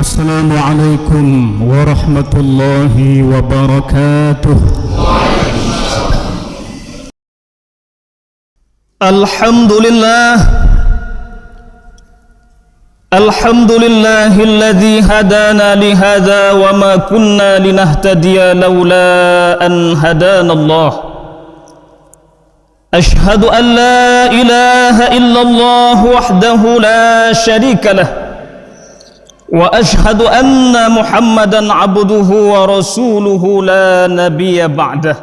السلام عليكم ورحمة الله وبركاته. الحمد لله الذي هدانا لهذا وما كنا لنهتدي لولا أن هدانا الله. أشهد أن لا إله إلا الله وحده لا شريك له، وأشهد أن محمدا عبده ورسوله لا نبي بعده.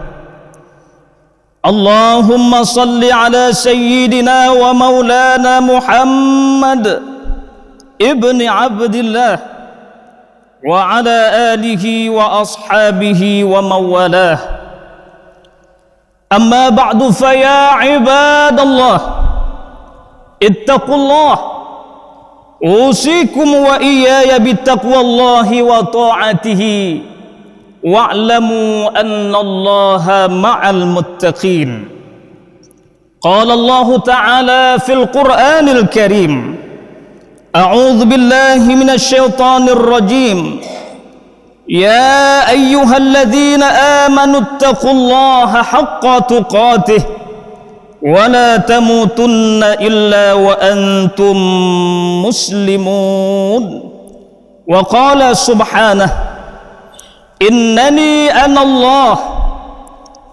اللهم صل على سيدنا ومولانا محمد ابن عبد الله وعلى آله وأصحابه ومن والاه. أما بعد فيا عباد الله اتقوا الله، أوصيكم وإياي بتقوى الله وطاعته، واعلموا أن الله مع المتقين. قال الله تعالى في القرآن الكريم: أعوذ بالله من الشيطان الرجيم، يا أيها الذين آمنوا اتقوا الله حق تقاته ولا تموتن إلا وأنتم مسلمون. وقال سبحانه: إنني أنا الله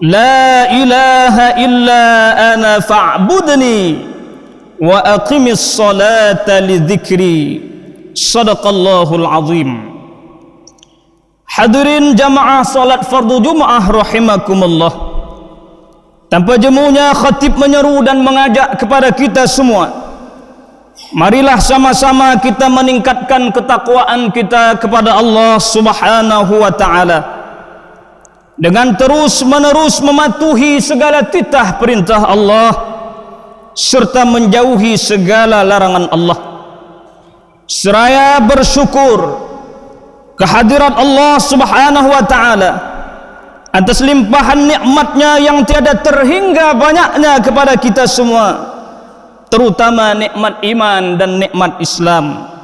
لا إله إلا أنا فاعبدني وأقم الصلاة لذكري. صدق الله العظيم. Hadirin jamaah salat fardu Jumaah rahimakumullah. Tanpa jemunya khatib menyeru dan mengajak kepada kita semua, marilah sama-sama kita meningkatkan ketakwaan kita kepada Allah Subhanahu wa taala dengan terus-menerus mematuhi segala titah perintah Allah serta menjauhi segala larangan Allah. Seraya bersyukur kehadirat Allah Subhanahu wa taala atas limpahan nikmatnya yang tiada terhingga banyaknya kepada kita semua, terutama nikmat iman dan nikmat Islam.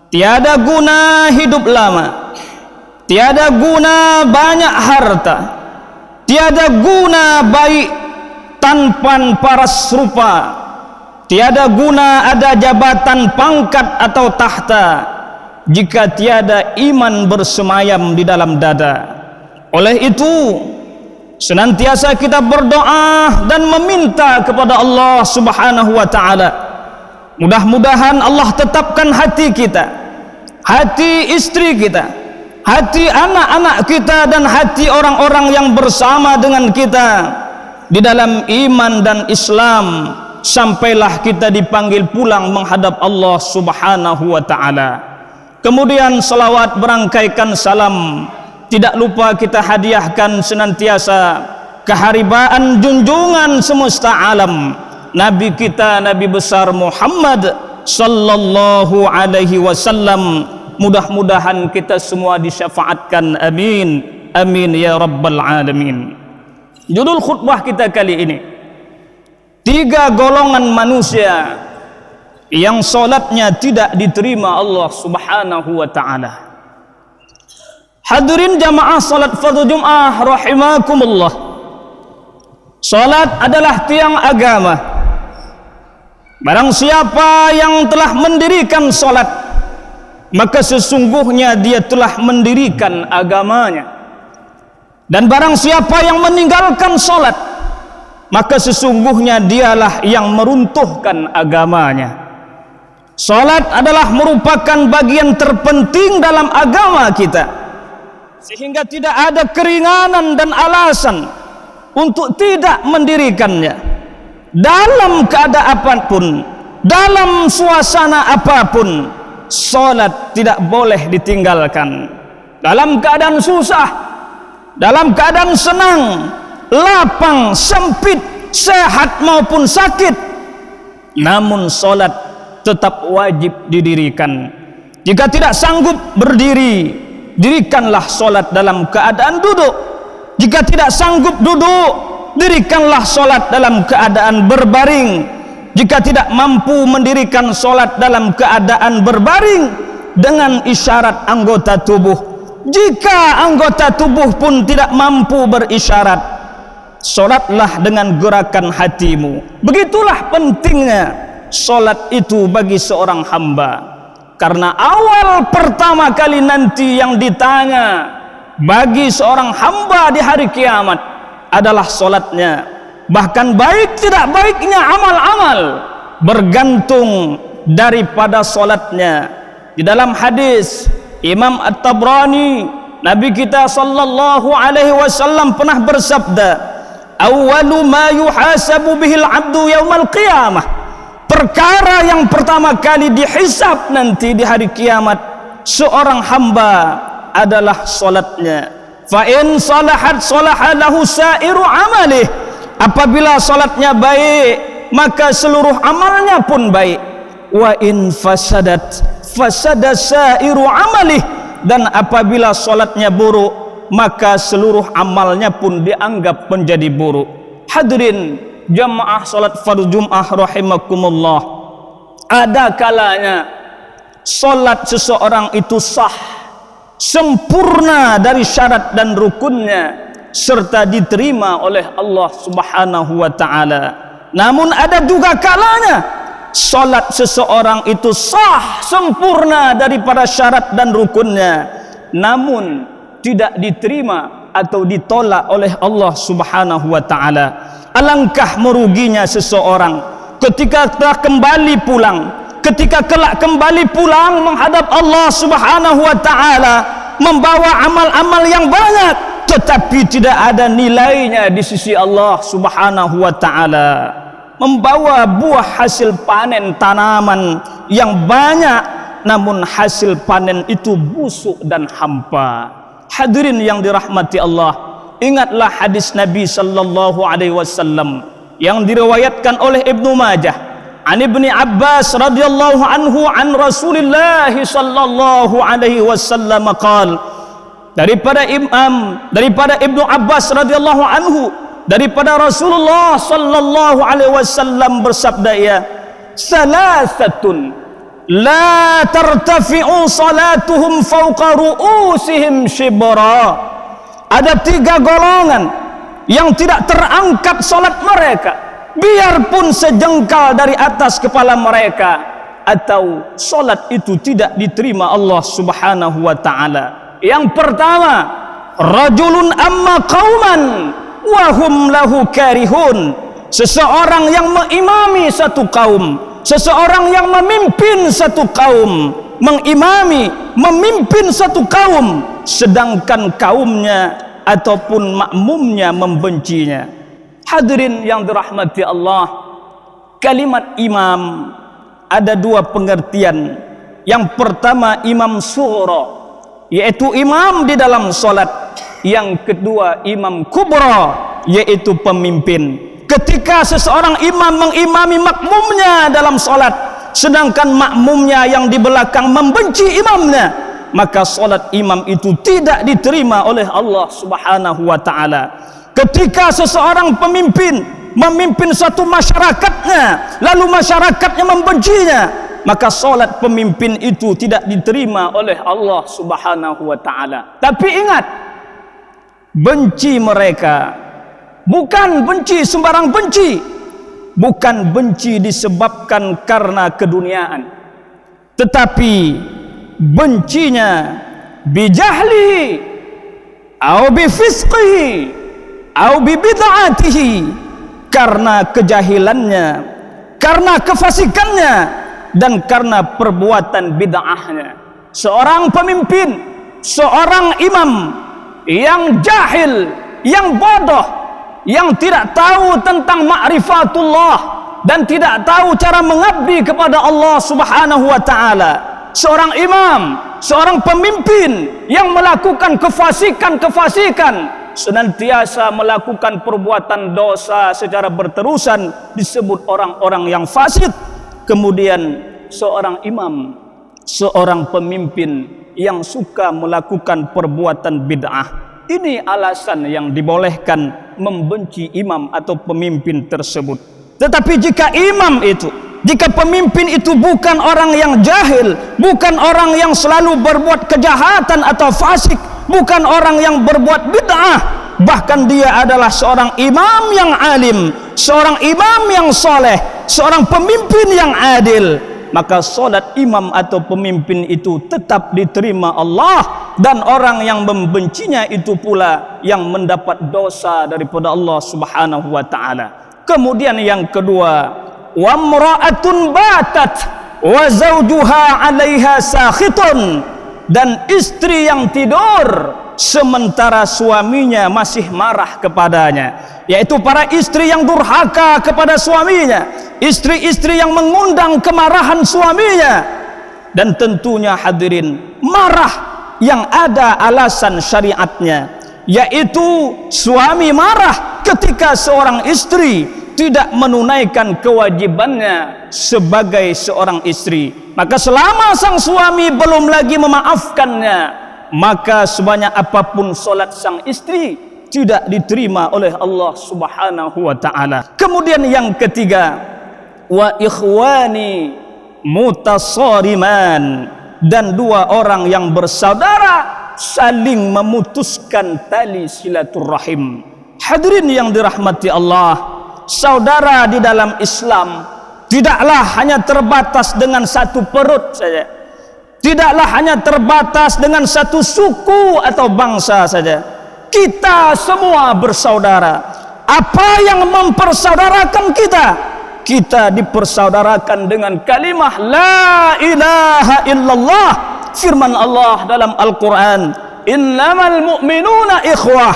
Tiada guna hidup lama, tiada guna banyak harta, tiada guna baik tanpa paras rupa, tiada guna ada jabatan, pangkat atau tahta jika tiada iman bersemayam di dalam dada. Oleh itu, senantiasa kita berdoa dan meminta kepada Allah Subhanahu wa taala, mudah-mudahan Allah tetapkan hati kita, hati istri kita, hati anak-anak kita, dan hati orang-orang yang bersama dengan kita di dalam iman dan Islam, sampailah kita dipanggil pulang menghadap Allah Subhanahu wa taala. Kemudian salawat berangkaikan salam tidak lupa kita hadiahkan senantiasa keharibaan junjungan semesta alam, Nabi kita, Nabi besar Muhammad sallallahu alaihi wasallam. Mudah-mudahan kita semua disyafaatkan, amin amin ya rabbal alamin. Judul khutbah kita kali ini, 3 golongan manusia yang solatnya tidak diterima Allah Subhanahu wa ta'ala. Hadirin jamaah salat fardu Jumaah rahimakumullah. Salat adalah tiang agama. Barang siapa yang telah mendirikan salat, maka sesungguhnya dia telah mendirikan agamanya. Dan barang siapa yang meninggalkan salat, maka sesungguhnya dialah yang meruntuhkan agamanya. Salat adalah merupakan bagian terpenting dalam agama kita, sehingga tidak ada keringanan dan alasan untuk tidak mendirikannya. Dalam keadaan apapun, dalam suasana apapun, salat tidak boleh ditinggalkan. Dalam keadaan susah, dalam keadaan senang, lapang, sempit, sehat maupun sakit, namun salat tetap wajib didirikan. Jika tidak sanggup berdiri, dirikanlah salat dalam keadaan duduk. Jika tidak sanggup duduk, dirikanlah salat dalam keadaan berbaring. Jika tidak mampu mendirikan salat dalam keadaan berbaring, dengan isyarat anggota tubuh. Jika anggota tubuh pun tidak mampu berisyarat, solatlah dengan gerakan hatimu. Begitulah pentingnya solat itu bagi seorang hamba. Karena awal pertama kali nanti yang ditanya bagi seorang hamba di hari kiamat adalah solatnya. Bahkan baik tidak baiknya amal-amal bergantung daripada solatnya. Di dalam hadis Imam At-Tabrani, Nabi kita sallallahu alaihi wasallam pernah bersabda, "Awwalu ma yuhasabu bihil 'abdu yaumal qiyamah." Perkara yang pertama kali dihisab nanti di hari kiamat seorang hamba adalah solatnya. Fa in salahat salaha lahu sairu amalih. Apabila solatnya baik, maka seluruh amalnya pun baik. Wa in fasadat fasada sairu amalih. Dan apabila solatnya buruk, maka seluruh amalnya pun dianggap menjadi buruk. Hadirin jamaah salat fardu Jumat rahimakumullah, ada kalanya salat seseorang itu sah, sempurna dari syarat dan rukunnya, serta diterima oleh Allah Subhanahu wa taala. Namun ada juga kalanya salat seseorang itu sah, sempurna daripada syarat dan rukunnya, namun tidak diterima atau ditolak oleh Allah Subhanahu wa taala. Alangkah meruginya seseorang ketika telah kembali pulang, ketika kelak kembali pulang menghadap Allah Subhanahu wa taala, membawa amal-amal yang banyak tetapi tidak ada nilainya di sisi Allah Subhanahu wa taala. Membawa buah hasil panen tanaman yang banyak, namun hasil panen itu busuk dan hampa. Hadirin yang dirahmati Allah, ingatlah hadis Nabi sallallahu alaihi wasallam yang diriwayatkan oleh Ibnu Majah an Ibni Abbas radhiyallahu anhu an Rasulillah sallallahu alaihi wasallam qala, daripada Ibnu Abbas radhiyallahu anhu, daripada Rasulullah sallallahu alaihi wasallam bersabda, ya, salasatun la tartafi'u salatuhum fawqa ru'usihim shibra. Ada 3 golongan yang tidak terangkat salat mereka biarpun sejengkal dari atas kepala mereka, atau salat itu tidak diterima Allah Subhanahu wa taala. Yang pertama, rajulun amma qauman wa hum lahu karihun. Seseorang yang mengimami satu kaum, seseorang yang memimpin satu kaum, memimpin satu kaum, sedangkan kaumnya ataupun makmumnya membencinya. Hadirin yang dirahmati Allah, kalimat imam ada 2 pengertian. Yang pertama imam sughra, yaitu imam di dalam salat. Yang kedua imam kubra, yaitu pemimpin. Ketika seseorang imam mengimami makmumnya dalam salat, sedangkan makmumnya yang di belakang membenci imamnya, maka salat imam itu tidak diterima oleh Allah Subhanahu wa taala. Ketika seseorang pemimpin memimpin satu masyarakatnya, lalu masyarakatnya membencinya, maka salat pemimpin itu tidak diterima oleh Allah Subhanahu wa taala. Tapi ingat, benci mereka bukan benci sembarang benci, bukan benci disebabkan karena keduniaan, tetapi bencinya bijahlihi au bifisqihi au bibid'atihi, karena kejahilannya, karena kefasikannya, dan karena perbuatan bid'ahnya. Seorang pemimpin, seorang imam yang jahil, yang bodoh, yang tidak tahu tentang ma'rifatullah dan tidak tahu cara mengabdi kepada Allah Subhanahu wa taala. Seorang imam, seorang pemimpin yang melakukan kefasikan, senantiasa melakukan perbuatan dosa secara berterusan, disebut orang-orang yang fasik. Kemudian seorang imam, seorang pemimpin yang suka melakukan perbuatan bid'ah. Ini alasan yang dibolehkan membenci imam atau pemimpin tersebut. Tetapi jika imam itu jika pemimpin itu bukan orang yang jahil, bukan orang yang selalu berbuat kejahatan atau fasik, bukan orang yang berbuat bid'ah, bahkan dia adalah seorang imam yang alim, seorang imam yang soleh, seorang pemimpin yang adil, maka solat imam atau pemimpin itu tetap diterima Allah, dan orang yang membencinya itu pula yang mendapat dosa daripada Allah Subhanahu wa taala. Kemudian yang kedua, wa mra'atun batat wa zawjuha 'alaiha sakhitun, dan istri yang tidur sementara suaminya masih marah kepadanya, yaitu para istri yang durhaka kepada suaminya, istri-istri yang mengundang kemarahan suaminya. Dan tentunya hadirin, marah yang ada alasan syariatnya, yaitu suami marah ketika seorang istri tidak menunaikan kewajibannya sebagai seorang istri. Maka selama sang suami belum lagi memaafkannya, maka sebanyak apapun solat sang istri tidak diterima oleh Allah Subhanahu wa taala. Kemudian yang ketiga, wa ikhwani mutasariman, dan dua orang yang bersaudara saling memutuskan tali silaturahim. Hadirin yang dirahmati Allah, saudara di dalam Islam tidaklah hanya terbatas dengan satu perut saja, tidaklah hanya terbatas dengan satu suku atau bangsa saja. Kita semua bersaudara. Apa yang mempersaudarakan kita? Kita dipersaudarakan dengan kalimah la ilaha illallah. Firman Allah dalam Al-Quran, innamal mu'minuna ikhwah,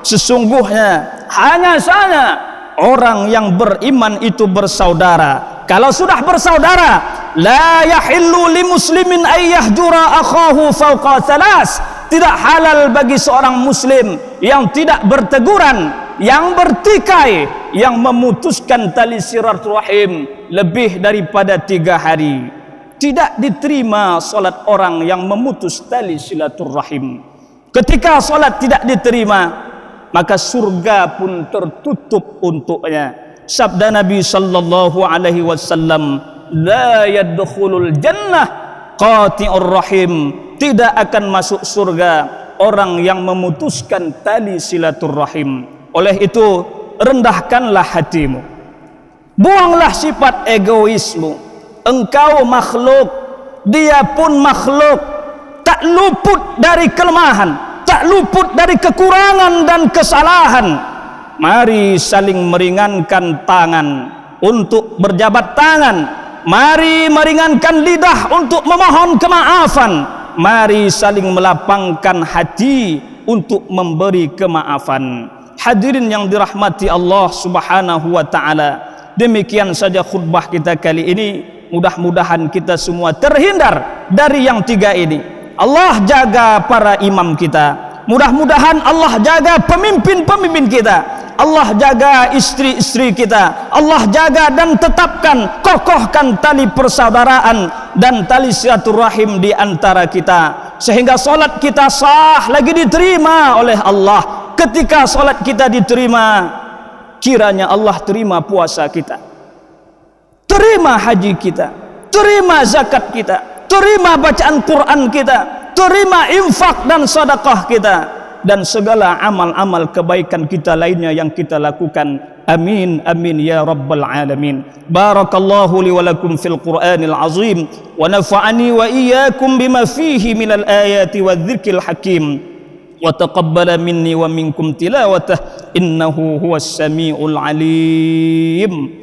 sesungguhnya hanya saja orang yang beriman itu bersaudara. Kalau sudah bersaudara, la yahillu li muslimin ay yahjura akhahu fawqa thalas, tidak halal bagi seorang muslim yang tidak berteguran, yang bertikai, yang memutuskan tali silaturahim lebih daripada 3 hari. Tidak diterima solat orang yang memutus tali silaturahim. Ketika solat tidak diterima, maka surga pun tertutup untuknya. Sabda Nabi sallallahu alaihi wasallam, la yadkhulul jannah qati'ur rahim, tidak akan masuk surga orang yang memutuskan tali silaturahim. Oleh itu, rendahkanlah hatimu, buanglah sifat egoismu. Engkau makhluk, dia pun makhluk, tak luput dari kelemahan, tak luput dari kekurangan dan kesalahan. Mari saling meringankan tangan untuk berjabat tangan, mari meringankan lidah untuk memohon kemaafan, mari saling melapangkan hati untuk memberi kemaafan. Hadirin yang dirahmati Allah Subhanahu wa taala, demikian saja khutbah kita kali ini. Mudah-mudahan kita semua terhindar dari yang 3 ini. Allah jaga para imam kita, mudah-mudahan Allah jaga pemimpin-pemimpin kita, Allah jaga istri-istri kita, Allah jaga dan tetapkan, kokohkan tali persaudaraan dan tali silaturahim di antara kita, sehingga solat kita sah lagi diterima oleh Allah. Ketika solat kita diterima, kiranya Allah terima puasa kita, terima haji kita, terima zakat kita, terima bacaan Quran kita, terima infak dan sedekah kita, dan segala amal-amal kebaikan kita lainnya yang kita lakukan. Amin amin ya rabbal alamin. Barakallahu li wa lakum fil Qur'anil azim, wa nafa'ani wa iyyakum bima fihi minal ayati wadh-dhikril hakim, wa taqabbala minni wa minkum tilawatah, innahu huwas samiul alim.